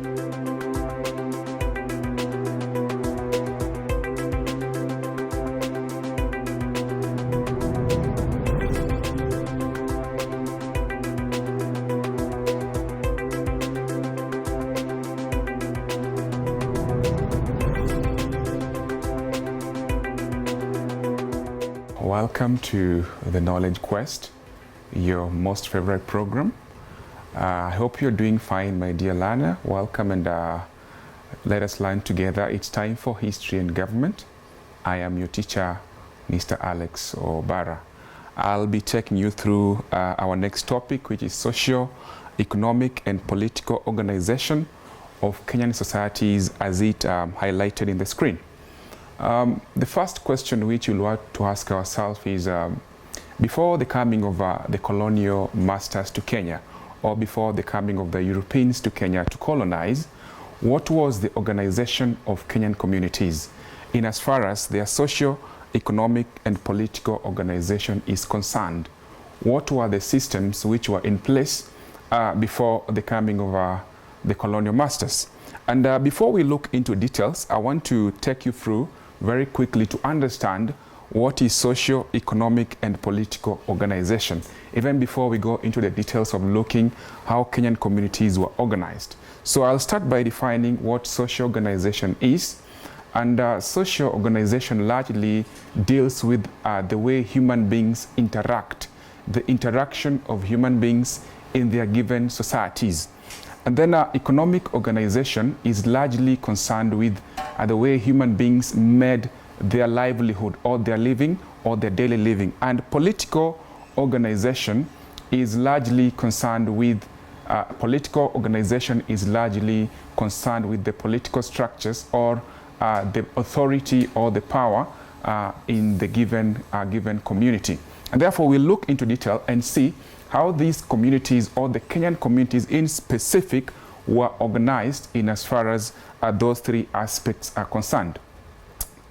Welcome to the Knowledge Quest, your most favorite program. I hope you're doing fine, my dear learner. Welcome and let us learn together. It's time for History and Government. I am your teacher, Mr. Alex Obara. I'll be taking you through our next topic, which is socio-economic and political organization of Kenyan societies as it highlighted in the screen. The first question which we'll want to ask ourselves is, before the coming of the colonial masters to Kenya, or before the coming of the Europeans to Kenya to colonize, what was the organization of Kenyan communities in as far as their socio-economic and political organization is concerned? What were the systems which were in place before the coming of the colonial masters? And before we look into details, I want to take you through very quickly to understand what is socio-economic and political organization, even before we go into the details of looking how Kenyan communities were organized. So I'll start by defining what social organization is. And social organization largely deals with the way human beings interact, the interaction of human beings in their given societies. And then economic organization is largely concerned with the way human beings made their livelihood or their living or their daily living. And political organization is largely concerned with the political structures or the authority or the power in the given community. And therefore we'll look into detail and see how these communities or the Kenyan communities in specific were organized in as far as those three aspects are concerned.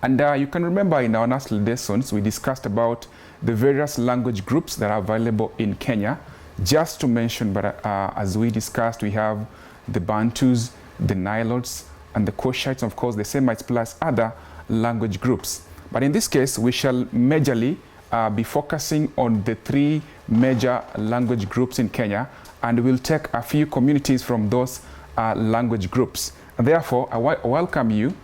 And you can remember in our last lessons we discussed about the various language groups that are available in Kenya. Just to mention, but as we discussed, we have the Bantus, the Nilotes, and the Koshites, of course the Semites, plus other language groups. But in this case we shall majorly be focusing on the three major language groups in Kenya, and we'll take a few communities from those language groups. And therefore, I welcome you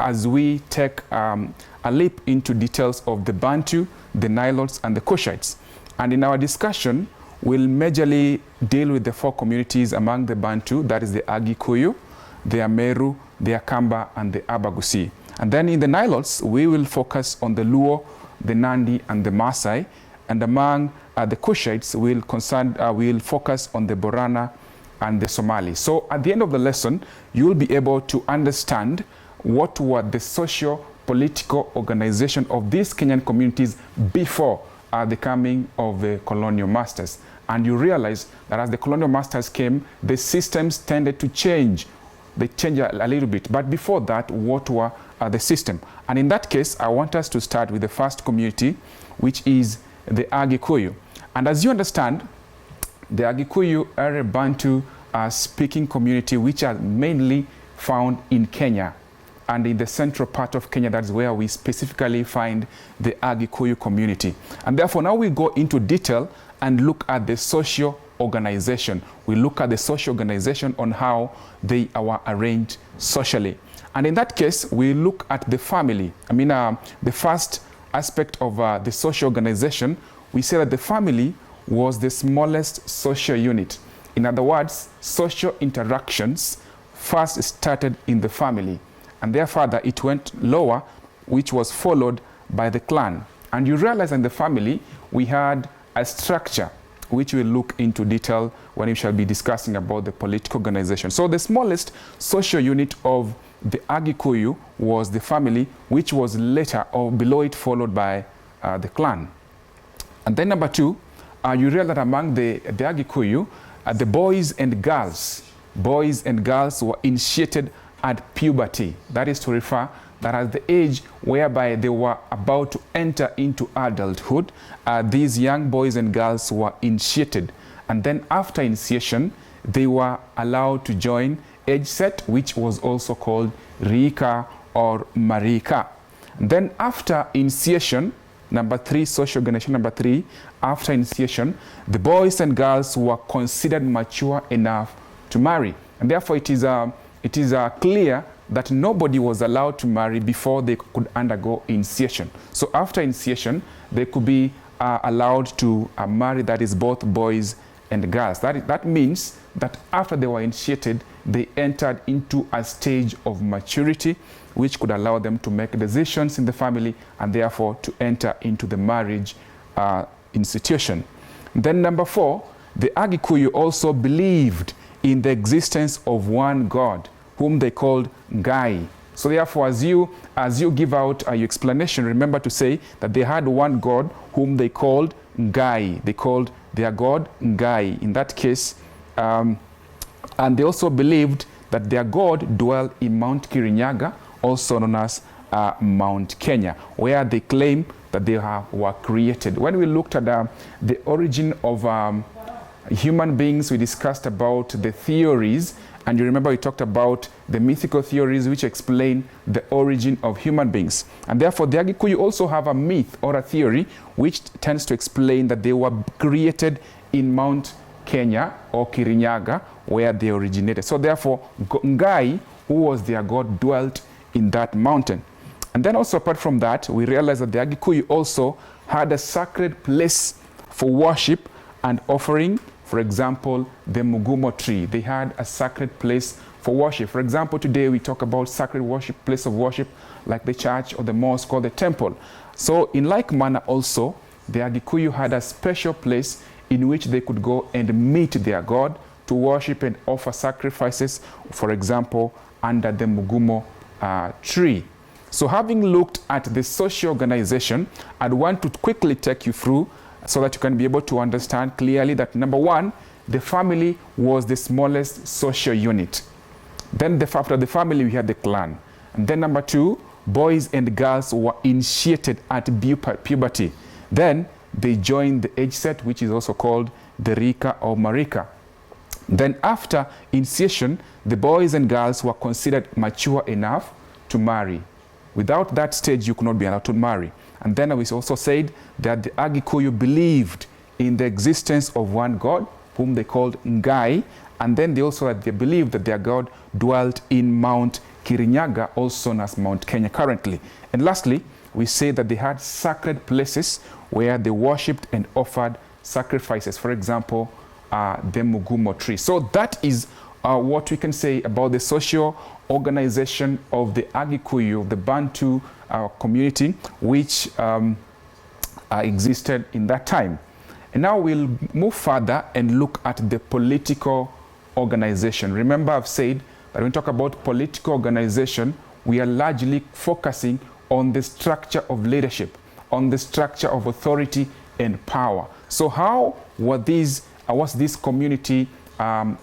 as we take a leap into details of the Bantu, the Nilotes, and the Koshites. And in our discussion, we'll majorly deal with the four communities among the Bantu, that is the Agi Koyu, the Meru, the Akamba, and the Abagusi. And then in the Nilotes, we will focus on the Luo, the Nandi, and the Maasai. And among the Koshites, we'll focus on the Borana and the Somali. So at the end of the lesson, you'll be able to understand what were the socio-political organization of these Kenyan communities before the coming of the colonial masters. And you realize that as the colonial masters came, the systems tended to change. They changed a little bit. But before that, what were the system? And in that case, I want us to start with the first community, which is the Agi Koyu. And as you understand, the Agi Koyu are a Bantu speaking community which are mainly found in Kenya. And in the central part of Kenya, that's where we specifically find the Agi Koyu community. And therefore now we go into detail and look at the social organization. We look at the social organization on how they are arranged socially. And in that case, we look at the family. The first aspect of the social organization, we say that the family was the smallest social unit. In other words, social interactions first started in the family, and therefore it went lower, which was followed by the clan. And you realize in the family, we had a structure, which we'll look into detail when we shall be discussing about the political organization. So the smallest social unit of the Agi Koyu was the family, which was later or below it followed by the clan. And then number two, you realize that among the Agi Koyu, the boys and girls were initiated at puberty. That is to refer that at the age whereby they were about to enter into adulthood, these young boys and girls were initiated. And then after initiation, they were allowed to join age set, which was also called Rika or Marika. And then after initiation, number 3, social organization number 3, after initiation, the boys and girls were considered mature enough to marry. And therefore it is clear that nobody was allowed to marry before they could undergo initiation. So after initiation, they could be allowed to marry, that is both boys and girls. That means that after they were initiated, they entered into a stage of maturity, which could allow them to make decisions in the family and therefore to enter into the marriage institution. Then number 4, the Agi Koyu also believed in the existence of one God, whom they called Ngai. So therefore, as you give out your explanation, remember to say that they had one God whom they called Ngai. They called their God Ngai in that case. And they also believed that their God dwelt in Mount Kirinyaga, also known as Mount Kenya, where they claim that they were created. When we looked at the origin of human beings, we discussed about the theories, and you remember we talked about the mythical theories which explain the origin of human beings. And therefore the Agi Koyu also have a myth or a theory which tends to explain that they were created in Mount Kenya or Kirinyaga, where they originated. So therefore Ngai, who was their God, dwelt in that mountain. And then also apart from that, we realize that the Agi Koyu also had a sacred place for worship and offering. For example, the Mugumo tree. They had a sacred place for worship. For example, today we talk about sacred worship, place of worship, like the church or the mosque or the temple. So in like manner also, the Agi Koyu had a special place in which they could go and meet their God to worship and offer sacrifices, for example, under the Mugumo tree. So having looked at the social organization, I'd want to quickly take you through so that you can be able to understand clearly that number 1, the family was the smallest social unit. Then after the family, we had the clan. And then number 2, boys and girls were initiated at puberty. Then they joined the age set, which is also called the Rika or Marika. Then after initiation, the boys and girls were considered mature enough to marry. Without that stage, you could not be allowed to marry. And then we also said that the Agi Koyu believed in the existence of one God, whom they called Ngai, and then they believed that their God dwelt in Mount Kirinyaga, also known as Mount Kenya currently. And lastly, we say that they had sacred places where they worshipped and offered sacrifices. For example, the Mugumo tree. So that is what we can say about the social organization of the Agi Koyu, the Bantu community, which existed in that time. And now we'll move further and look at the political organization. Remember, I've said that when we talk about political organization, we are largely focusing on the structure of leadership, on the structure of authority and power. So how was this community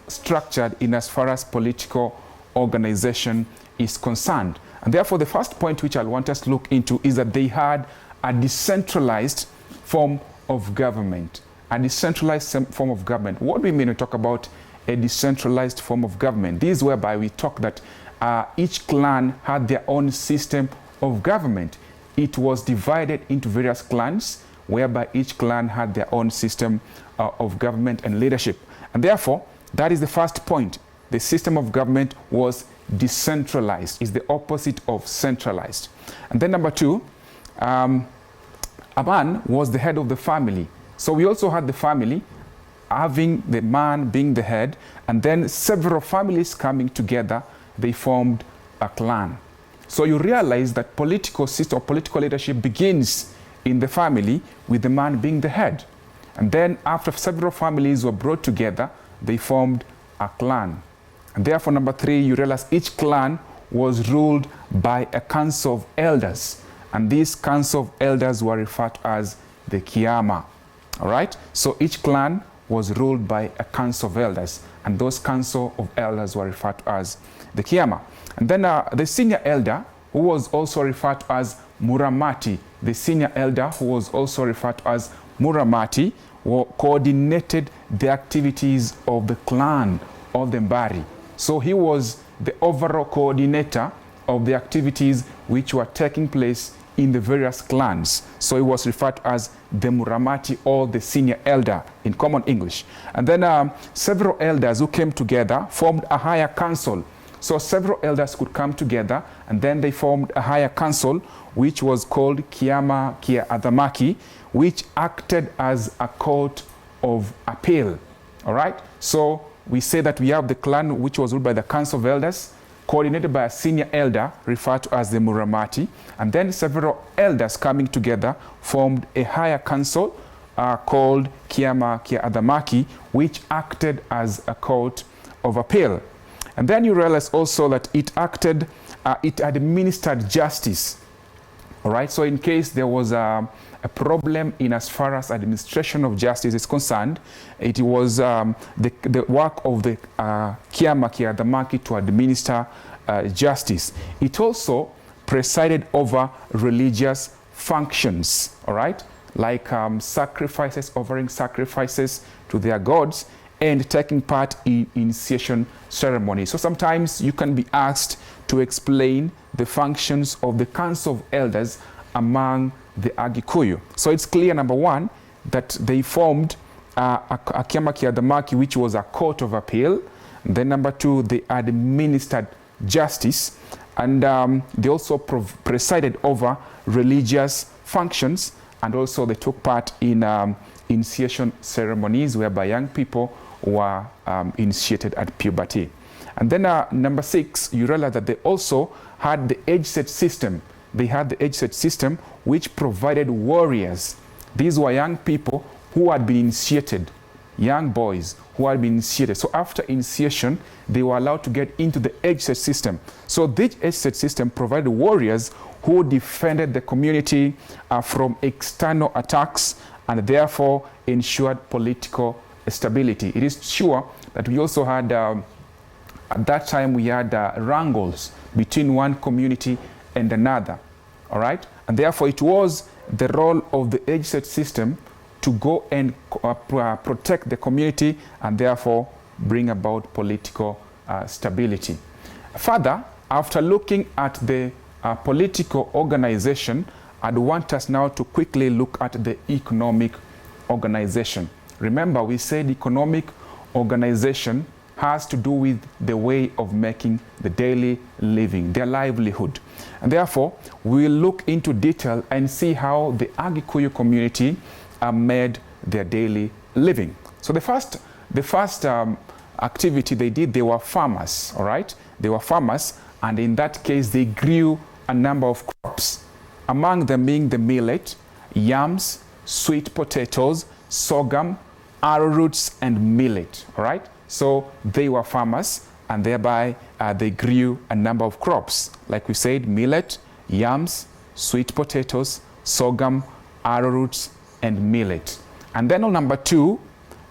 structured in as far as political organization is concerned? And therefore, the first point which I want us to look into is that they had a decentralized form of government. A decentralized form of government. What do we mean when we talk about a decentralized form of government? This is whereby we talk that each clan had their own system of government. It was divided into various clans, whereby each clan had their own system of government and leadership. And therefore, that is the first point. The system of government was decentralized. It's the opposite of centralized. And then number 2, a man was the head of the family. So we also had the family having the man being the head, and then several families coming together, they formed a clan. So you realize that political system or political leadership begins in the family with the man being the head. And then after several families were brought together, they formed a clan. And therefore, number 3, you realize each clan was ruled by a council of elders. And these council of elders were referred to as the Kiama. All right? So each clan was ruled by a council of elders. And those council of elders were referred to as the Kiama. And then the senior elder, who was also referred to as Muramati, the senior elder, who was also referred to as Muramati, coordinated the activities of the clan of the Mbari. So he was the overall coordinator of the activities which were taking place in the various clans. So he was referred to as the Muramati, or the senior elder in common English. And then several elders who came together formed a higher council. So several elders could come together, and then they formed a higher council which was called Kiama Kia Adhamaki, which acted as a court of appeal. All right? So we say that we have the clan which was ruled by the council of elders, coordinated by a senior elder referred to as the Muramati, and then several elders coming together formed a higher council called Kiama Kia Adhamaki, which acted as a court of appeal. And then you realize also that it administered justice. All right, so in case there was a problem in as far as administration of justice is concerned, it was the work of the Kiama Kia Adhamaki to administer justice. It also presided over religious functions, all right, like sacrifices, offering sacrifices to their gods, and taking part in initiation ceremony. So sometimes you can be asked to explain the functions of the council of elders among the Agi Koyu. So it's clear, number one, that they formed a Kiama Kia Adhamaki, which was a court of appeal. And then number two, they administered justice, and they also presided over religious functions, and also they took part in initiation ceremonies whereby young people were initiated at puberty. And then number six, you realize that they also had the age-set system. They had the age-set system which provided warriors. These were young people who had been initiated, young boys who had been initiated. So after initiation, they were allowed to get into the age-set system. So this age-set system provided warriors who defended the community from external attacks, and therefore ensured political stability. It is sure that we also had, at that time, we had wrangles between one community and another, all right? And therefore it was the role of the age-set system to go and protect the community and therefore bring about political stability. Further, after looking at the political organization, I'd want us now to quickly look at the economic organization. Remember, we said economic organization has to do with the way of making the daily living, their livelihood. And therefore, we'll look into detail and see how the Agi Koyu community made their daily living. So the first activity they did, they were farmers, all right? They were farmers, and in that case, they grew a number of crops, among them being the millet, yams, sweet potatoes, sorghum, arrowroots, and millet, all right? So they were farmers, and thereby they grew a number of crops. Like we said, millet, yams, sweet potatoes, sorghum, arrowroots, and millet. And then on number two,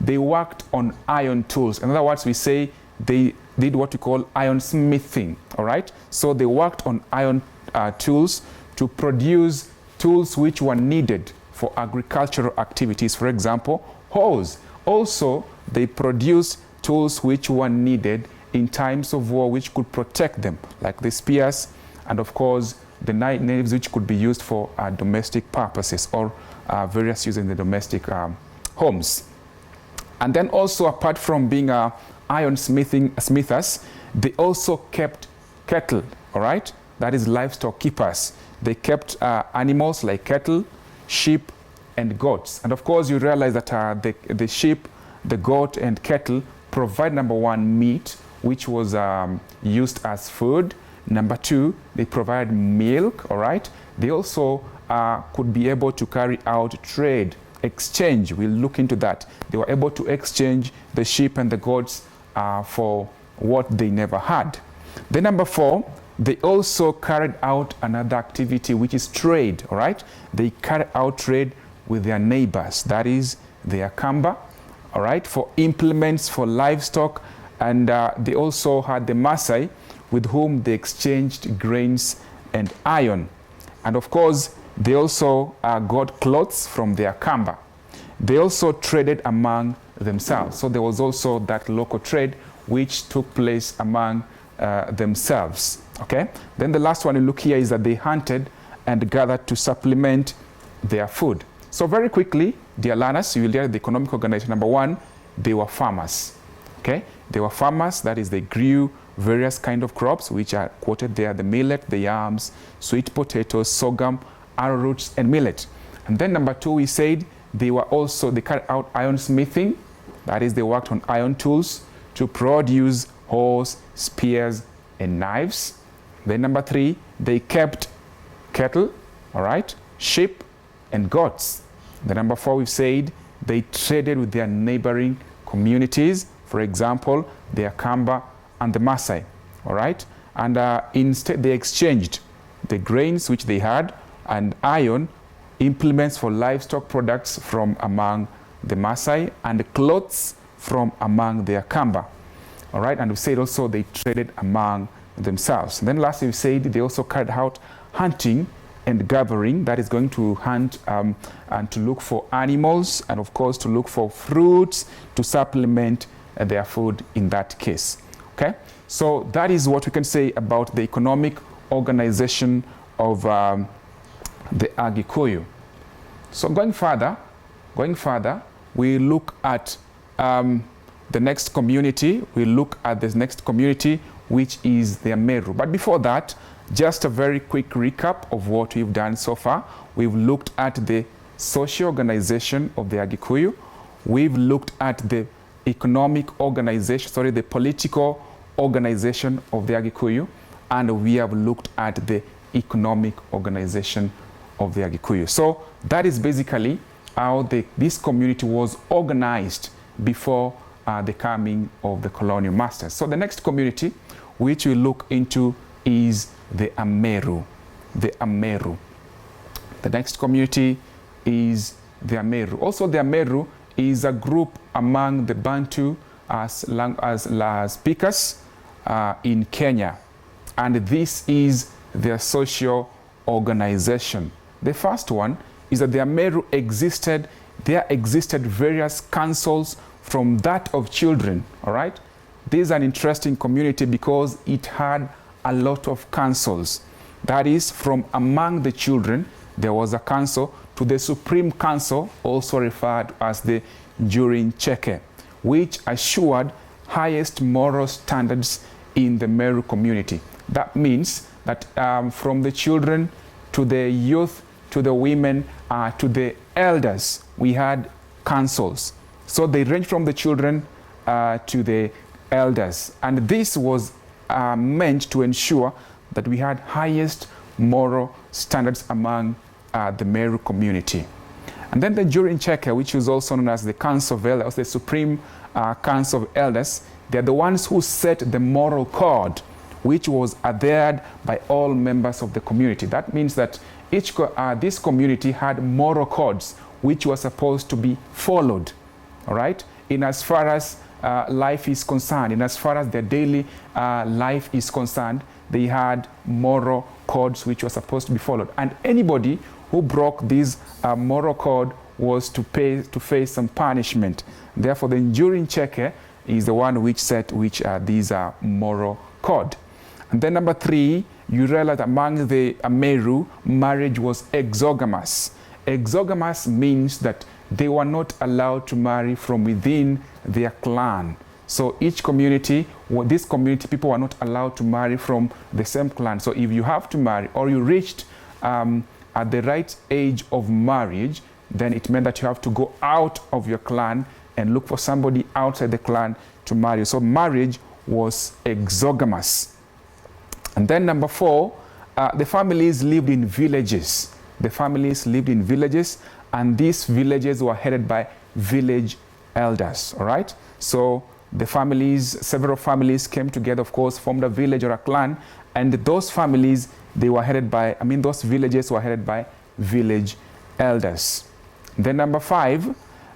they worked on iron tools. In other words, we say they did what we call iron smithing, all right? So they worked on iron tools to produce tools which were needed for agricultural activities. For example, hoes. Also, they produced tools which were needed in times of war, which could protect them, like the spears, and of course, the knives which could be used for domestic purposes or various uses in the domestic homes. And then also, apart from being iron smithers, they also kept cattle, all right? That is livestock keepers. They kept animals like cattle, sheep, and goats. And of course, you realize that the sheep, the goat, and cattle provide, number one, meat, which was used as food. Number two, they provide milk, all right? They also could be able to carry out trade, exchange. We'll look into that. They were able to exchange the sheep and the goats for what they never had. Then number four, they also carried out another activity, which is trade, all right? They carried out trade with their neighbors, that is their Kamba, all right, for implements, for livestock, and they also had the Maasai, with whom they exchanged grains and iron. And of course, they also got clothes from their Kamba. They also traded among themselves. So there was also that local trade which took place among themselves. Okay. Then the last one you look here is that they hunted and gathered to supplement their food. So very quickly, dear learners, you will hear the economic organization. Number one, they were farmers. Okay, they were farmers. That is, they grew various kind of crops which are quoted there: the millet, the yams, sweet potatoes, sorghum, arrowroots, and millet. And then number two, we said they carried out iron smithing. That is, they worked on iron tools to produce hoes, spears, and knives. Then number three, they kept cattle, all right, sheep, and goats. The number four, we've said they traded with their neighboring communities. For example, the Akamba and the Maasai, all right? And instead, they exchanged the grains which they had and iron, implements for livestock products from among the Maasai, and clothes from among the Akamba, all right? And we said also they traded among themselves. And then lastly, we said they also carried out hunting and gathering. That is, going to hunt and to look for animals, and of course to look for fruits to supplement their food in that case. Okay, so that is what we can say about the economic organization of the Agi Koyu. So going further, we look at the next community. We look at this next community, which is the Meru. But before that, just a very quick recap of what we've done so far. We've looked at the social organization of the Agi Koyu. We've looked at the economic organization, the political organization of the Agi Koyu, and we have looked at the economic organization of the Agi Koyu. So that is basically how this community was organized before the coming of the colonial masters. So the next community which we look into is the Meru. The Meru. The next community is the Meru. Also, the Meru is a group among the Bantu speakers in Kenya, and this is their social organization. The first one is that the Meru existed. There existed various councils from that of children. All right, this is an interesting community because it had a lot of councils. That is, from among the children, there was a council to the Supreme Council, also referred to as the Jurin Cheke, which assured highest moral standards in the Meru community. That means that from the children to the youth, to the women, to the elders, we had councils. So they range from the children to the elders. And this was meant to ensure that we had highest moral standards among the Meru community. And then the Jurin Cheke, which is also known as the Council of Elders, the Supreme Council of Elders, they're the ones who set the moral code, which was adhered by all members of the community. That means that this community had moral codes which were supposed to be followed, all right, in as far as life is concerned, in as far as their daily life is concerned. They had moral codes which were supposed to be followed, and anybody who broke this moral code was to face some punishment. Therefore, the Jurin Cheke is the one which set these moral code. And then number three, you realize among the Meru, marriage was exogamous. Exogamous means that they were not allowed to marry from within their clan. So each community, this community, people were not allowed to marry from the same clan. So if you have to marry, or you reached at the right age of marriage, then it meant that you have to go out of your clan and look for somebody outside the clan to marry. So marriage was exogamous. And then number four, the families lived in villages. The families lived in villages, and these villages were headed by village elders, all right? So the families, several families came together, of course, formed a village or a clan, and those families, those villages were headed by village elders. Then number five,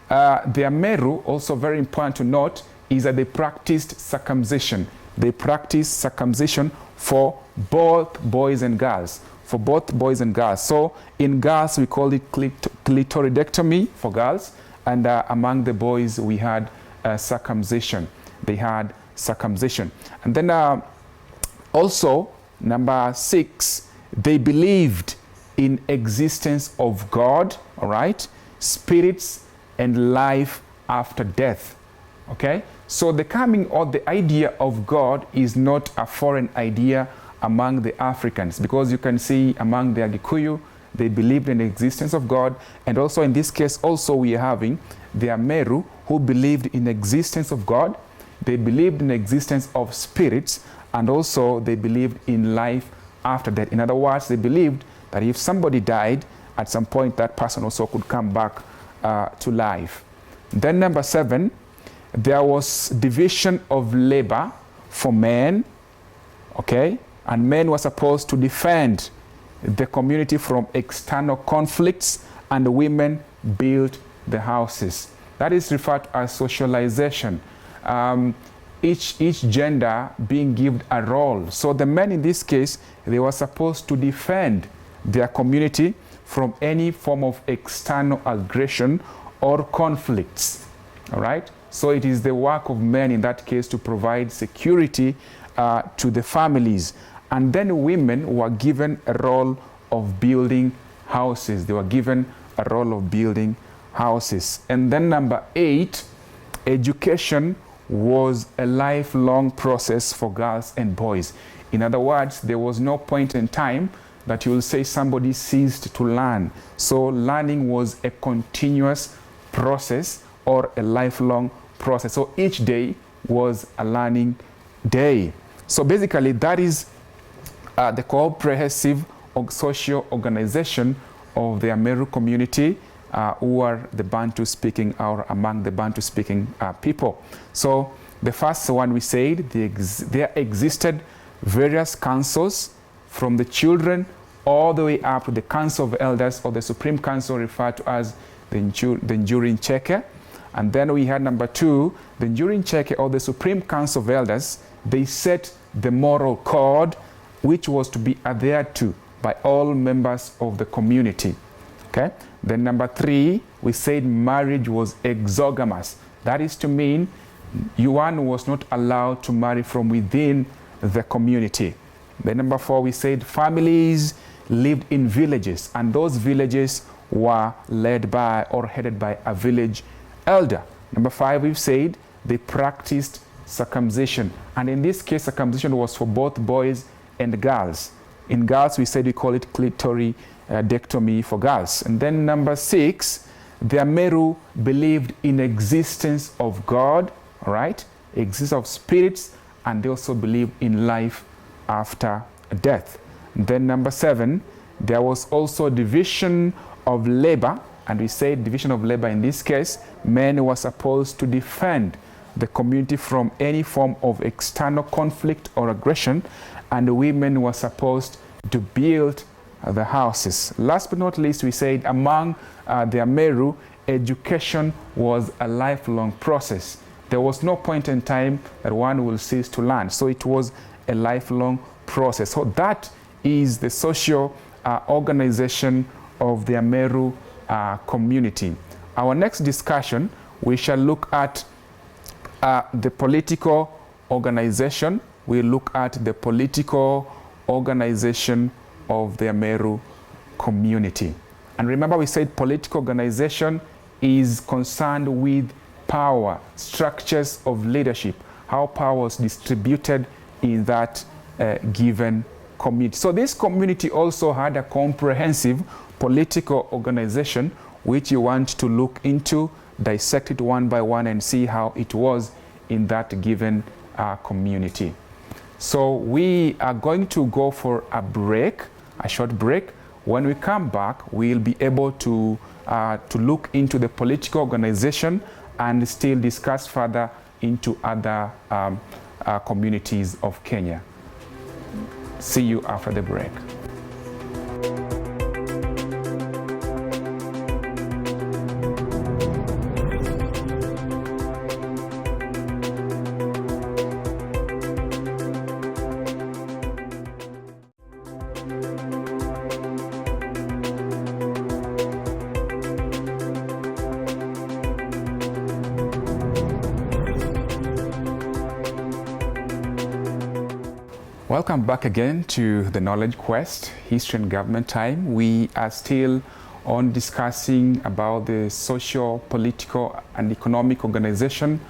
the Meru, also very important to note, is that they practiced circumcision. They practiced circumcision for both boys and girls. For both boys and girls. So in girls, we call it clitoridectomy for girls, and among the boys we had circumcision. They had circumcision. And then also, number 6, they believed in existence of God, all right, spirits, and life after death. Okay, so the coming or the idea of God is not a foreign idea among the Africans, because you can see among the Agi Koyu, they believed in the existence of God, and also in this case also we are having the Meru who believed in the existence of God. They believed in the existence of spirits, and also they believed in life after death. In other words, they believed that if somebody died, at some point that person also could come back to life. Then number 7, there was division of labor for men, okay, and men were supposed to defend the community from external conflicts, and the women built the houses. That is referred to as socialization. Each gender being given a role. So the men in this case, they were supposed to defend their community from any form of external aggression or conflicts. All right? So it is the work of men in that case to provide security to the families. And then women were given a role of building houses. They were given a role of building houses. And then number 8, education was a lifelong process for girls and boys. In other words, there was no point in time that you will say somebody ceased to learn. So learning was a continuous process or a lifelong process. So each day was a learning day. So basically that is the comprehensive social organization of the Meru community, who are the Bantu speaking, or among the Bantu speaking people. So the first one we said, there existed various councils from the children all the way up to the Council of Elders, or the Supreme Council referred to as the Enduring Cheke. And then we had number 2, the Enduring Cheke, or the Supreme Council of Elders. They set the moral code which was to be adhered to by all members of the community. Okay. Then number 3, we said marriage was exogamous. That is to mean one was not allowed to marry from within the community. Then number 4, we said families lived in villages, and those villages were led by or headed by a village elder. Number 5, we've said they practiced circumcision, and in this case circumcision was for both boys and girls. In girls we said we call it clitoridectomy for girls. And then number 6, the Meru believed in existence of God, all right, existence of spirits, and they also believed in life after death. And then number 7, there was also division of labor, and we said division of labor in this case, men were supposed to defend the community from any form of external conflict or aggression, and the women were supposed to build the houses. Last but not least, we said among the Meru, education was a lifelong process. There was no point in time that one will cease to learn. So it was a lifelong process. So that is the social organization of the Meru community. Our next discussion, we shall look at the political organization. We'll look at the political organization of the Meru community. And remember, we said political organization is concerned with power, structures of leadership, how power was distributed in that given community. So this community also had a comprehensive political organization, which you want to look into, dissect it one by one, and see how it was in that given community. So we are going to go for a break, a short break. When we come back, we'll be able to look into the political organization and still discuss further into other communities of Kenya. See you after the break. Welcome back again to the Knowledge Quest, History and Government Time. We are still on discussing about the social, political and economic organization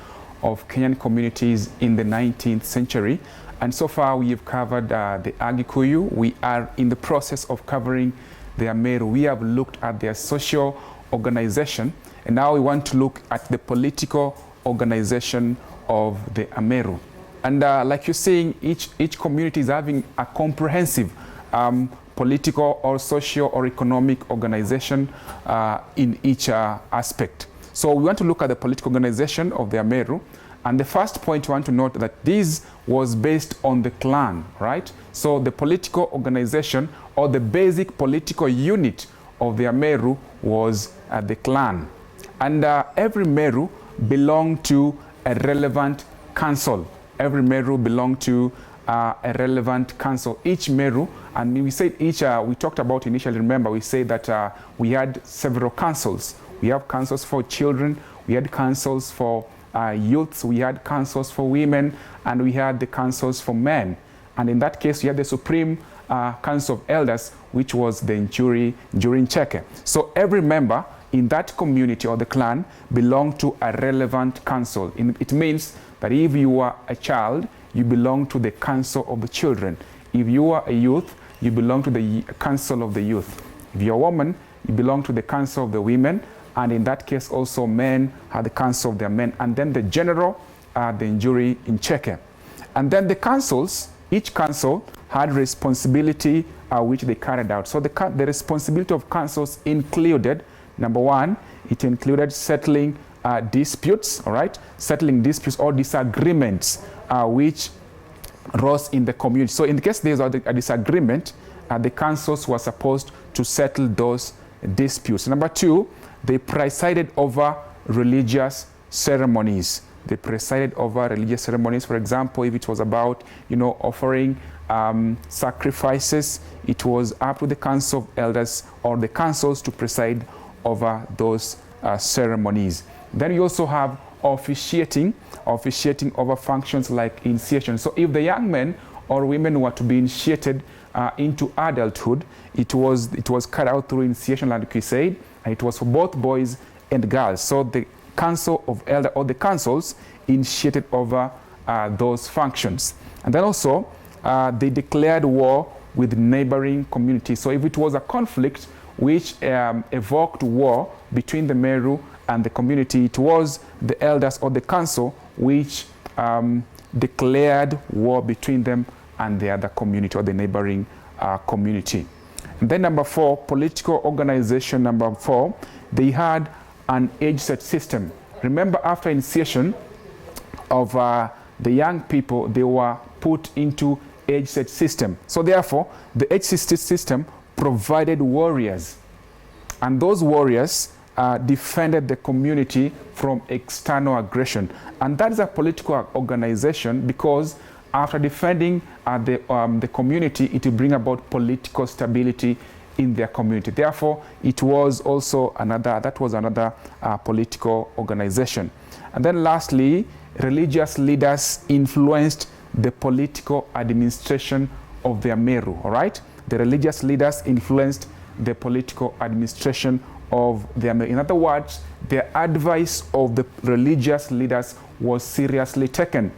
of Kenyan communities in the 19th century. And so far we have covered the Agi Koyu. We are in the process of covering their Meru. We have looked at their social organization, and now we want to look at the political organization of the Meru. And like you're saying, each community is having a comprehensive political or social or economic organization in each aspect. So we want to look at the political organization of the Meru. And the first point you want to note that this was based on the clan, right? So the political organization or the basic political unit of the Meru was the clan. And every Meru belonged to a relevant council. Every Meru belonged to a relevant council. Each Meru, and we said each, we talked about initially, remember, we said that we had several councils. We have councils for children, we had councils for youths, we had councils for women, and we had the councils for men. And in that case, we had the Supreme Council of Elders, which was the Njuri Ncheke. So every member in that community or the clan belonged to a relevant council. It means that if you are a child, you belong to the council of the children. If you are a youth, you belong to the council of the youth. If you're a woman, you belong to the council of the women. And in that case, also men had the council of their men. And then the general, the Njuri Ncheke. And then the councils, each council had responsibility which they carried out. So the responsibility of councils included, number one, it included settling disputes, all right? Settling disputes or disagreements which rose in the community. So in the case there's a disagreement, the councils were supposed to settle those disputes. Number two, they presided over religious ceremonies. They presided over religious ceremonies. For example, if it was about, offering sacrifices, it was up to the council of elders or the councils to preside over those ceremonies. Then you also have officiating over functions like initiation. So if the young men or women were to be initiated into adulthood, it was carried out through initiation, like we said, and it was for both boys and girls. So the council of elders or the councils initiated over those functions. And then also they declared war with neighboring communities. So if it was a conflict which evoked war between the Meru and the community, it was the elders or the council which declared war between them and the other community or the neighboring community. And then number four, political organization number four, they had an age-set system. Remember, after initiation of the young people, they were put into age-set system. So therefore, the age-set system provided warriors, and those warriors defended the community from external aggression. And that is a political organization because after defending the community, it will bring about political stability in their community. Therefore, it was also another political organization. And then lastly, religious leaders influenced the political administration of their Meru, all right? The religious leaders influenced the political administration of their Meru. In other words, the advice of the religious leaders was seriously taken,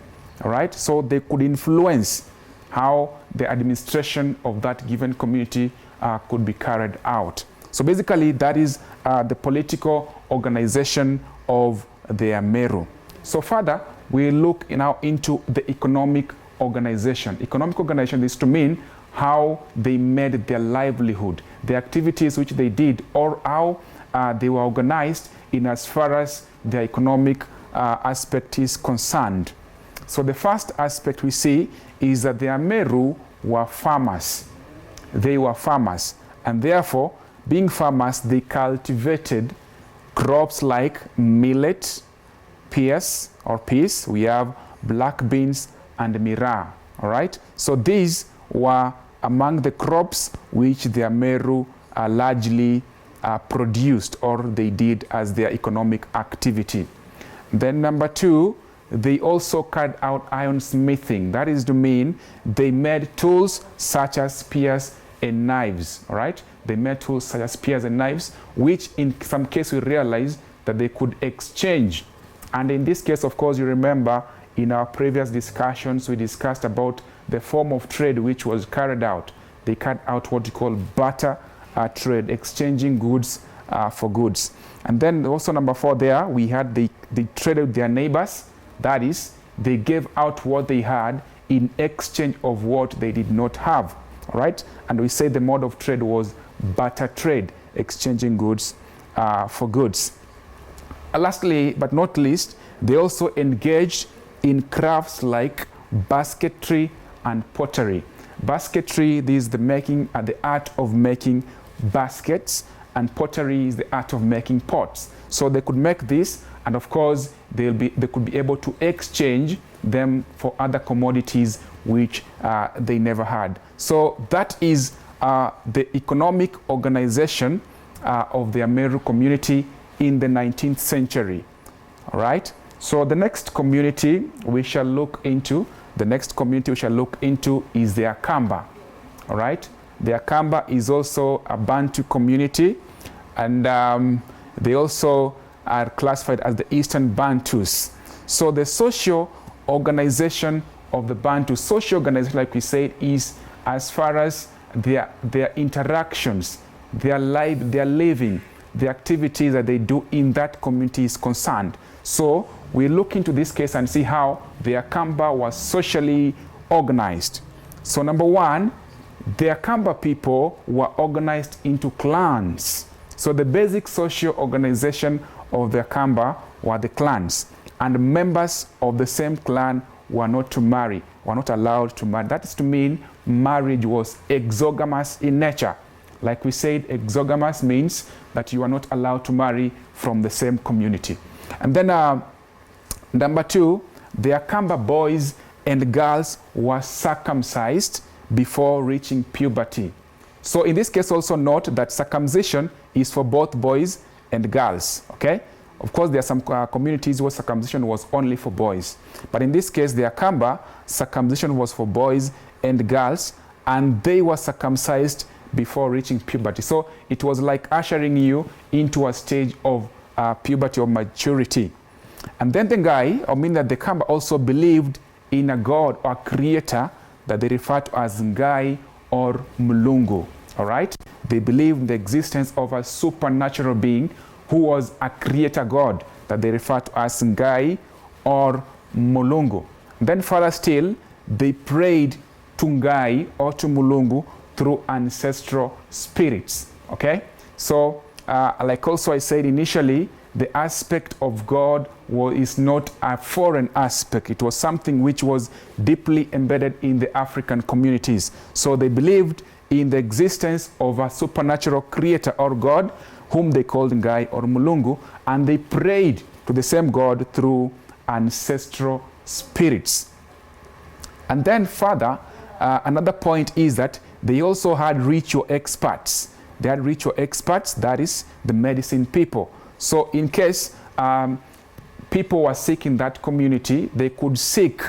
all right? So they could influence how the administration of that given community could be carried out. So basically, that is the political organization of the Meru. So further, we look now into the economic organization. Economic organization is to mean how they made their livelihood, the activities which they did, or how they were organized in as far as their economic aspect is concerned. So the first aspect we see is that the Meru were farmers. They were farmers, and therefore, being farmers, they cultivated crops like millet, peas, we have black beans and miraa, all right? So these were among the crops which the Meru largely produced, or they did as their economic activity. Then number two, they also carried out iron smithing. That is to mean they made tools such as spears and knives, all right? They made tools such as spears and knives, which in some cases we realized that they could exchange. And in this case, of course, you remember in our previous discussions, we discussed about the form of trade which was carried out. They carried out what we call barter trade, exchanging goods for goods. And then also number 4 there, we had they traded with their neighbors. That is, they gave out what they had in exchange of what they did not have, all right? And we say the mode of trade was barter trade, exchanging goods for goods. Lastly, but not least, they also engaged in crafts like basketry and pottery. Basketry, this is the art of making baskets, and pottery is the art of making pots. So they could make this, and of course they could be able to exchange them for other commodities which they never had. So that is the economic organization of the Meru community in the 19th century. All right. So the next community we shall look into, is the Akamba. All right. The Akamba is also a Bantu community, and they also are classified as the Eastern Bantus. So the social organization of the Bantu, social organization, like we said, is as far as their interactions, their living, the activities that they do in that community is concerned. So we look into this case and see how the Akamba was socially organized. So number 1, the Akamba people were organized into clans. So the basic social organization of the Akamba were the clans, and members of the same clan were not to marry, were not allowed to marry. That is to mean marriage was exogamous in nature. Like we said, exogamous means that you are not allowed to marry from the same community. And then number 2, the Akamba boys and girls were circumcised before reaching puberty. So in this case, also note that circumcision is for both boys and girls, okay? Of course, there are some communities where circumcision was only for boys. But in this case, the Akamba, circumcision was for boys and girls, and they were circumcised before reaching puberty. So it was like ushering you into a stage of puberty or maturity. And then the Akamba also believed in a god or creator that they refer to as Ngai or Mulungu, all right? They believed in the existence of a supernatural being who was a creator god that they refer to as Ngai or Mulungu. Then further still, they prayed to Ngai or to Mulungu through ancestral spirits, okay? So, like also I said initially, the aspect of God is not a foreign aspect. It was something which was deeply embedded in the African communities. So they believed in the existence of a supernatural creator or God, whom they called Ngai or Mulungu, and they prayed to the same God through ancestral spirits. And then further, another point is that they also had ritual experts. They had ritual experts, that is, the medicine people. So in case people were sick in that community, they could seek,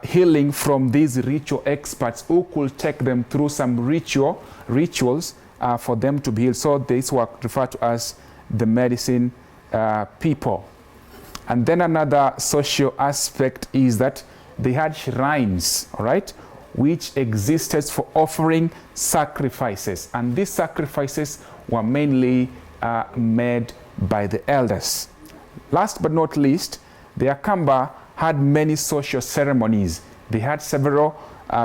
healing from these ritual experts who could take them through some rituals for them to be healed. So these were referred to as the medicine people. And then another social aspect is that they had shrines, all right, which existed for offering sacrifices. And these sacrifices were mainly made by the elders. Last but not least, the Akamba had many social ceremonies. They had several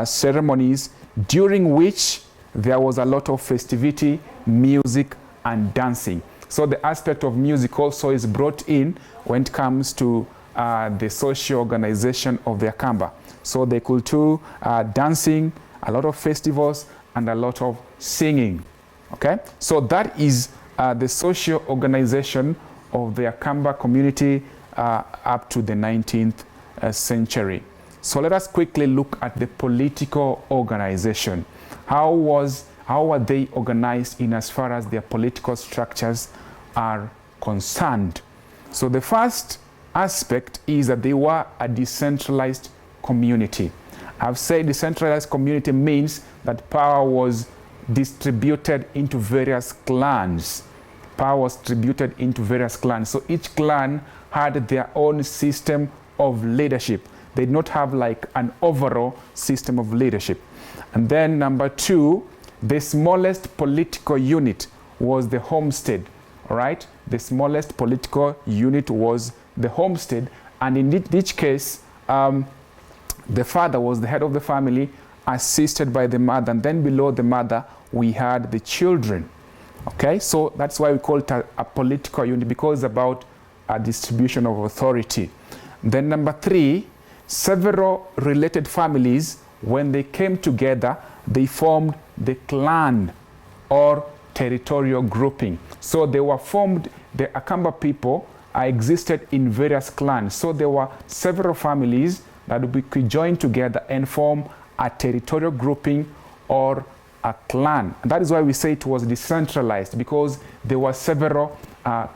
ceremonies during which there was a lot of festivity, music, and dancing. So the aspect of music also is brought in when it comes to the social organization of the Akamba. So they could do dancing, a lot of festivals, and a lot of singing. Okay, so that is the social organization of the Akamba community up to the 19th century. So let us quickly look at the political organization. How were they organized in as far as their political structures are concerned? So the first aspect is that they were a decentralized community. I've said decentralized community means that power was distributed into various clans. Power was distributed into various clans. So each clan had their own system of leadership. They did not have like an overall system of leadership. And then number two, the smallest political unit was the homestead, all right? The smallest political unit was the homestead, and in each case, the father was the head of the family, assisted by the mother, and then below the mother, we had the children, okay? So that's why we call it a political unit, because it's about a distribution of authority. Then number three, several related families, when they came together, they formed the clan or territorial grouping. So they were formed, the Akamba people existed in various clans. So there were several families that could join together and form a territorial grouping or a clan. And that is why we say it was decentralized, because there were several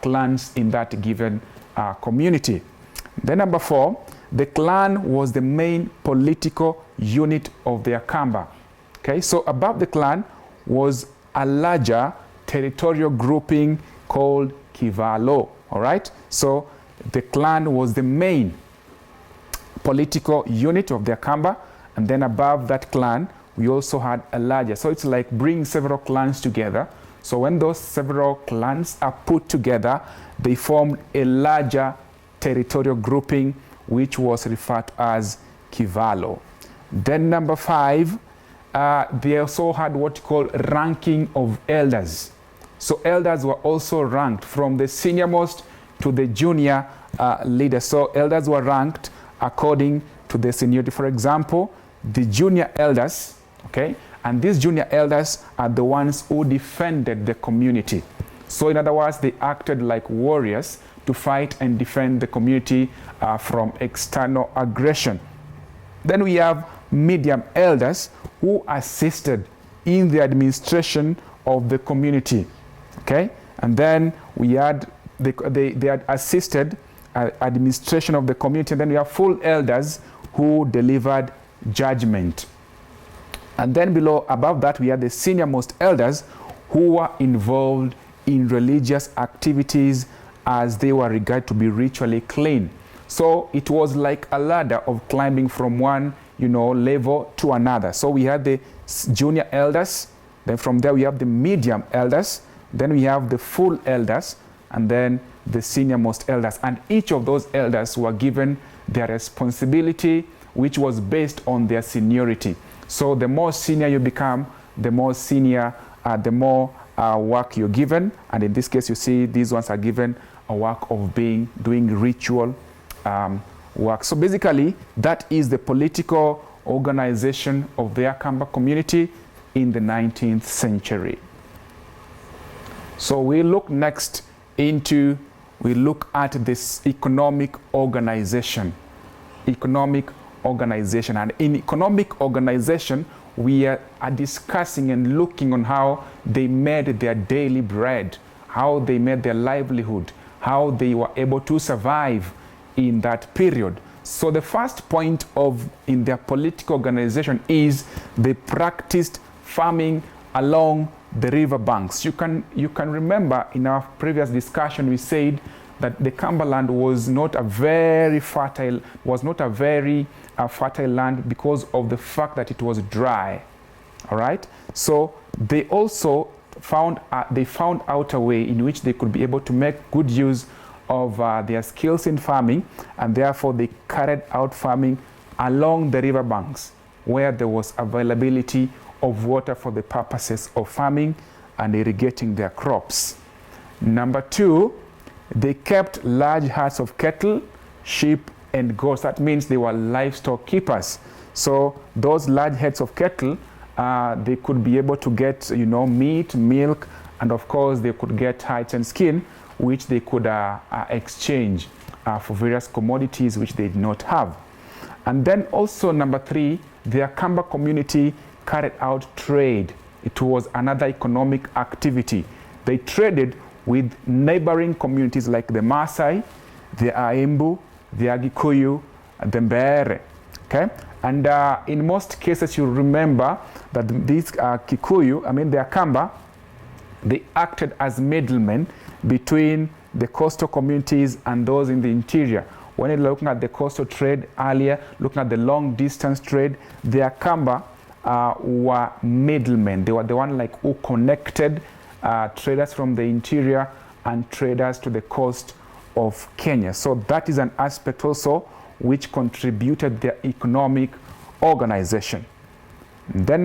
clans in that given community. Then number four, the clan was the main political unit of the Akamba. Okay, so above the clan was a larger territorial grouping called Kivalo. All right, so the clan was the main political unit of the Akamba, and then above that clan we also had a larger. So it's like bringing several clans together. So when those several clans are put together, they formed a larger territorial grouping, which was referred to as Kivalo. Then number five, they also had what you call ranking of elders. So elders were also ranked from the senior most to the junior leader. So elders were ranked according to the seniority. For example, the junior elders, okay, and these junior elders are the ones who defended the community. So in other words, they acted like warriors to fight and defend the community from external aggression. Then we have medium elders who assisted in the administration of the community, okay? And then we had, they had assisted administration of the community. And then we have full elders who delivered judgment. And then below, above that, we had the senior most elders who were involved in religious activities as they were regarded to be ritually clean. So it was like a ladder of climbing from one, level to another. So we had the junior elders, then from there we have the medium elders, then we have the full elders, and then the senior most elders. And each of those elders were given their responsibility, which was based on their seniority. So the more senior you become, the more senior, the more work you're given. And in this case, you see these ones are given a work of doing ritual work. So basically, that is the political organization of the Akamba community in the 19th century. So we look next into, we look at this economic organization. Economic organization. And in economic organization, we are discussing and looking on how they made their daily bread, how they made their livelihood, how they were able to survive in that period. So the first point in their political organization is they practiced farming along the river banks. You can remember in our previous discussion we said that the Cumberland was not a very fertile land because of the fact that it was dry. All right. So they also found out a way in which they could be able to make good use of their skills in farming, and therefore they carried out farming along the river banks where there was availability of water for the purposes of farming and irrigating their crops. Number two, they kept large herds of cattle, sheep, and goats. That means they were livestock keepers. So those large herds of cattle, they could be able to get, meat, milk, and of course they could get hides and skin, which they could exchange for various commodities which they did not have. And then also number three, the Akamba community carried out trade. It was another economic activity. They traded with neighboring communities like the Maasai, the Aimbu, the Agi Koyu, the Mbere. Okay? And in most cases, you remember that these Kikuyu, the Akamba, they acted as middlemen between the coastal communities and those in the interior. When you're looking at the coastal trade earlier, looking at the long distance trade, the Akamba were middlemen. They were the one who connected traders from the interior and traders to the coast of Kenya. So that is an aspect also which contributed their economic organization. Then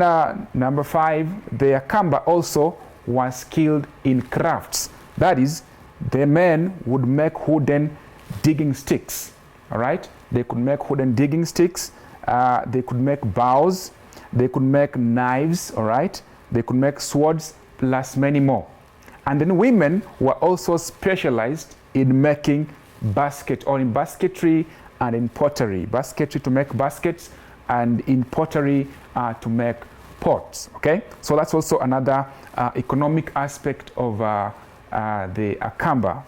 number 5, the Akamba also was skilled in crafts. That is, the men would make wooden digging sticks. All right, they could make wooden digging sticks. They could make bows. They could make knives. All right, they could make swords, plus many more. And then women were also specialized in making basket, or in basketry and in pottery. Basketry to make baskets, and in pottery to make pots. Okay, so that's also another economic aspect of the Akamba.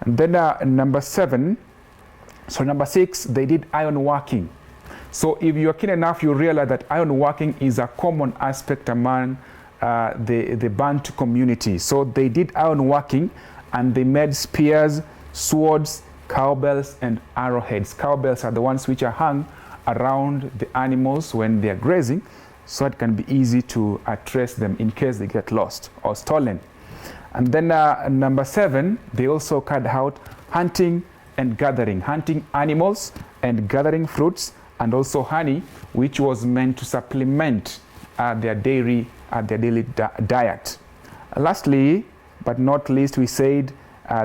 And then number 6, they did iron working. So if you're keen enough, you realize that iron working is a common aspect among the Bantu community. So they did iron working, and they made spears, swords, cowbells, and arrowheads. Cowbells are the ones which are hung around the animals when they are grazing, so it can be easy to trace them in case they get lost or stolen. And then number 7, they also carried out hunting and gathering, hunting animals and gathering fruits, and also honey, which was meant to supplement their daily diet. Lastly, but not least, we said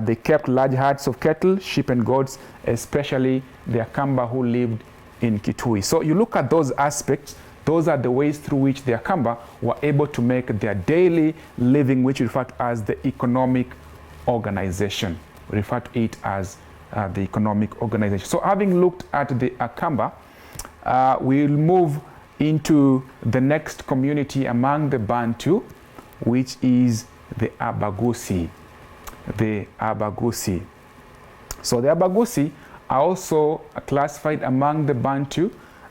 they kept large herds of cattle, sheep, and goats, especially the Akamba who lived in Kitui. So you look at those aspects, those are the ways through which the Akamba were able to make their daily living, which we refer to as the economic organization. We refer to it as the economic organization. So having looked at the Akamba, we'll move into the next community among the Bantu, which is the Abagusi. The Abagusi. So the Abagusi are also classified among the Bantu,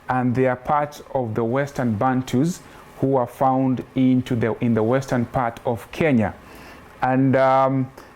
and they are part of the Western Bantus who are found in the western part of Kenya. And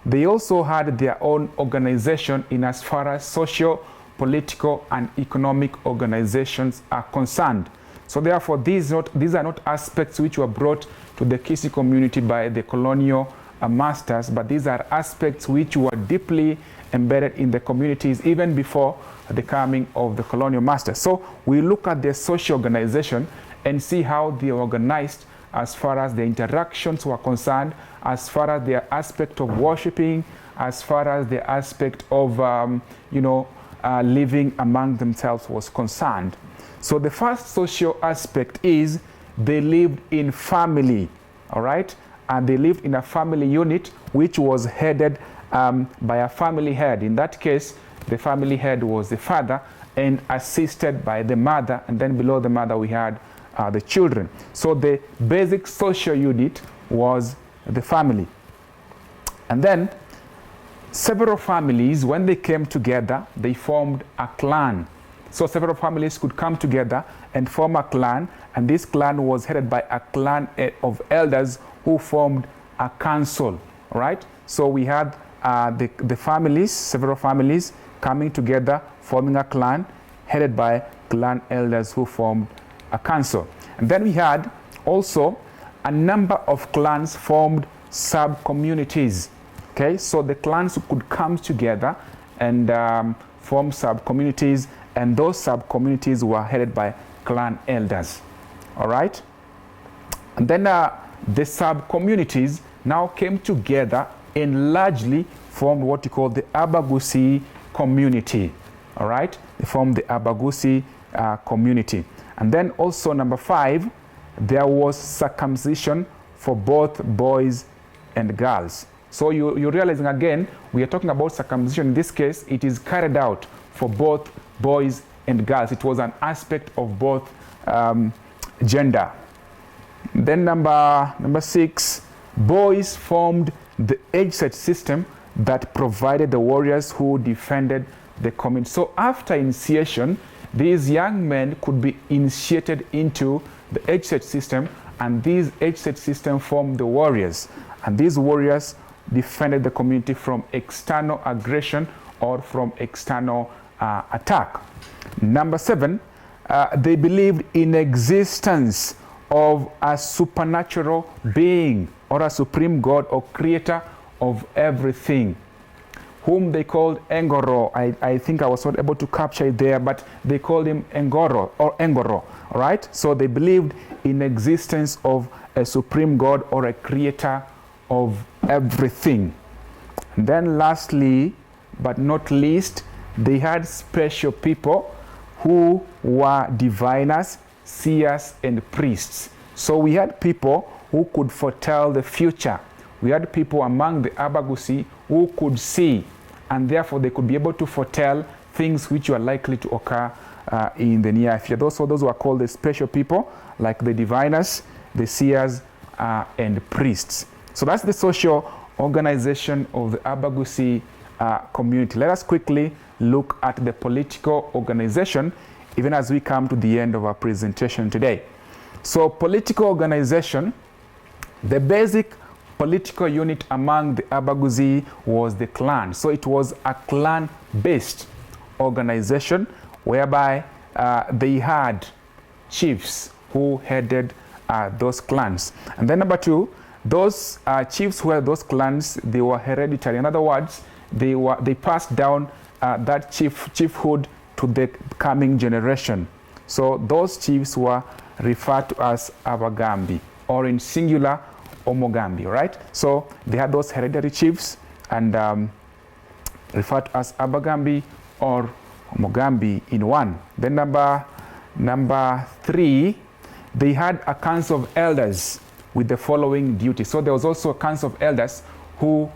they also had their own organization in as far as social, political, and economic organizations are concerned. So therefore, these are not aspects which were brought to the Kisi community by the colonial masters, but these are aspects which were deeply embedded in the communities even before the coming of the colonial masters. So we look at their social organization and see how they organized as far as the interactions were concerned, as far as their aspect of worshiping, as far as the aspect of living among themselves was concerned. So the first social aspect is they lived in family, all right? And they lived in a family unit which was headed by a family head. In that case, the family head was the father and assisted by the mother, and then below the mother we had the children. So the basic social unit was the family. And then several families, when they came together, they formed a clan. So several families could come together and form a clan, and this clan was headed by a clan of elders who formed a council, right? So we had the families, several families coming together, forming a clan, headed by clan elders who formed a council. And then we had also a number of clans formed sub-communities. Okay, so the clans could come together and form sub-communities, and those sub-communities were headed by clan elders. All right? And then the sub-communities now came together and largely formed what you call the Abagusi community. All right? They formed the Abagusi community. And then also number 5, there was circumcision for both boys and girls. So you're realizing again, we are talking about circumcision. In this case, it is carried out for both boys and girls. It was an aspect of both gender. Then number 6, boys formed the age set system that provided the warriors who defended the community. So after initiation, these young men could be initiated into the age-set system, and these age-set system formed the warriors. And these warriors defended the community from external aggression or from external attack. Number 7, they believed in existence of a supernatural being or a supreme God or creator of everything, whom they called Engoro. I think I was not able to capture it there, but they called him Engoro or Engoro, all right? So they believed in existence of a supreme God or a creator of everything. And then lastly, but not least, they had special people who were diviners, seers, and priests. So we had people who could foretell the future. We had people among the Abagusi who could see, and therefore they could be able to foretell things which were likely to occur in the near future. Those were called the special people, like the diviners, the seers, and priests. So that's the social organization of the Abagusi community. Let us quickly look at the political organization, even as we come to the end of our presentation today. So political organization, the basic political unit among the Abagusi was the clan. So it was a clan-based organization whereby they had chiefs who headed those clans. And then number 2, those chiefs who had those clans, they were hereditary. In other words, they passed down that chiefhood to the coming generation. So those chiefs were referred to as Abagambi, or in singular, Omogambi, right? So they had those hereditary chiefs and referred to as Abagambi or Omogambi in one. Then number 3, they had a council of elders with the following duties. So there was also a council of elders who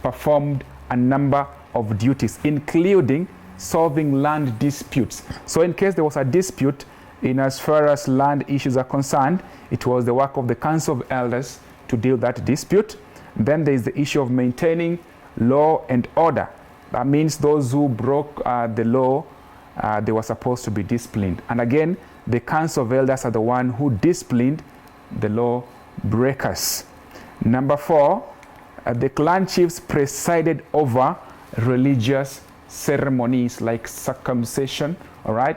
performed a number of duties, including solving land disputes. So in case there was a dispute in as far as land issues are concerned, it was the work of the council of elders to deal with that dispute. Then there is the issue of maintaining law and order. That means those who broke the law, they were supposed to be disciplined. And again, the council of elders are the one who disciplined the law breakers. Number 4, the clan chiefs presided over religious ceremonies like circumcision, all right,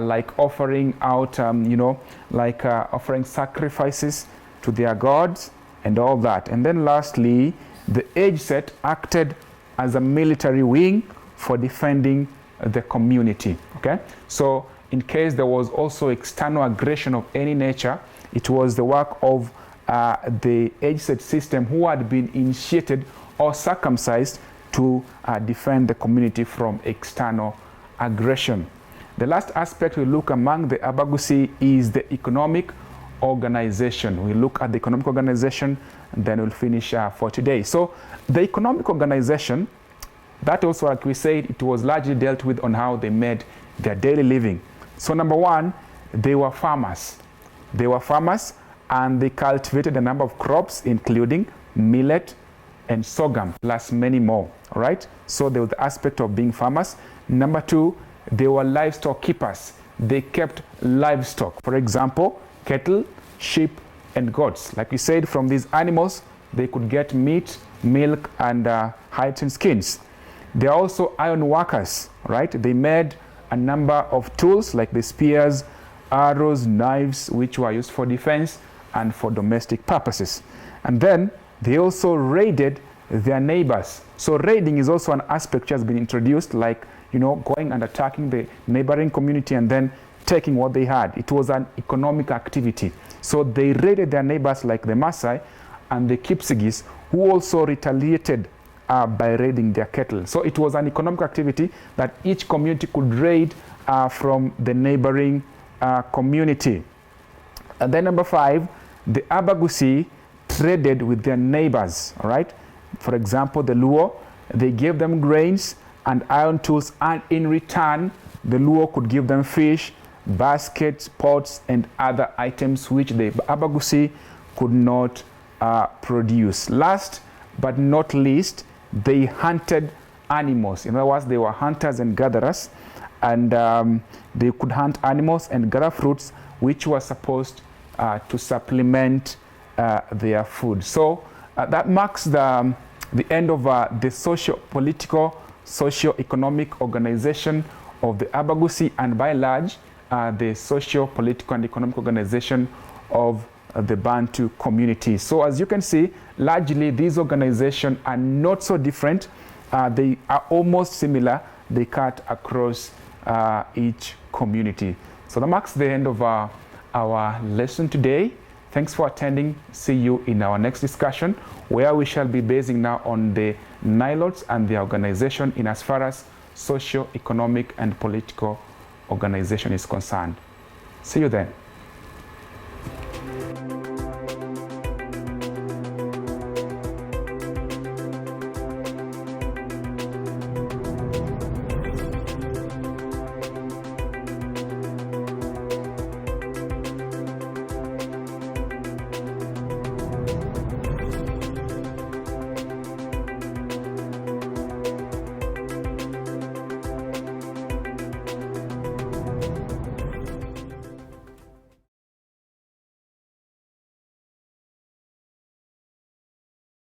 like offering out, offering sacrifices to their gods and all that. And then lastly, the age set acted as a military wing for defending the community, okay? So in case there was also external aggression of any nature, it was the work of the age set system who had been initiated or circumcised to defend the community from external aggression. The last aspect we look among the Abagusi is the economic organization. We look at the economic organization and then we'll finish for today. So the economic organization, that also, like we said, it was largely dealt with on how they made their daily living. So number 1, they were farmers. They were farmers and they cultivated a number of crops, including millet and sorghum, plus many more, all right? So there was the aspect of being farmers. Number 2, they were livestock keepers. They kept livestock. For example, cattle, sheep, and goats. Like we said, from these animals, they could get meat, milk, and hides and skins. They are also iron workers, right? They made a number of tools like the spears, arrows, knives, which were used for defense and for domestic purposes. And then they also raided their neighbors. So raiding is also an aspect which has been introduced, like, going and attacking the neighboring community and then taking what they had. It was an economic activity. So they raided their neighbors like the Maasai and the Kipsigis, who also retaliated by raiding their cattle. So it was an economic activity that each community could raid from the neighboring community. And then number 5, the Abagusi traded with their neighbors, all right? For example, the Luo, they gave them grains and iron tools, and in return, the Luo could give them fish, baskets, pots, and other items which the Abagusi could not produce. Last but not least, they hunted animals. In other words, they were hunters and gatherers, and they could hunt animals and gather fruits, which were supposed to supplement their food. So that marks the end of the socio-political, socio-economic organization of the Abagusi, and by and large, the socio-political and economic organization of the Bantu community. So as you can see, largely these organizations are not so different. They are almost similar. They cut across each community. So that marks the end of our lesson today. Thanks for attending. See you in our next discussion, where we shall be basing now on the Nilotes and their organization in as far as socio-economic and political organization is concerned. See you then.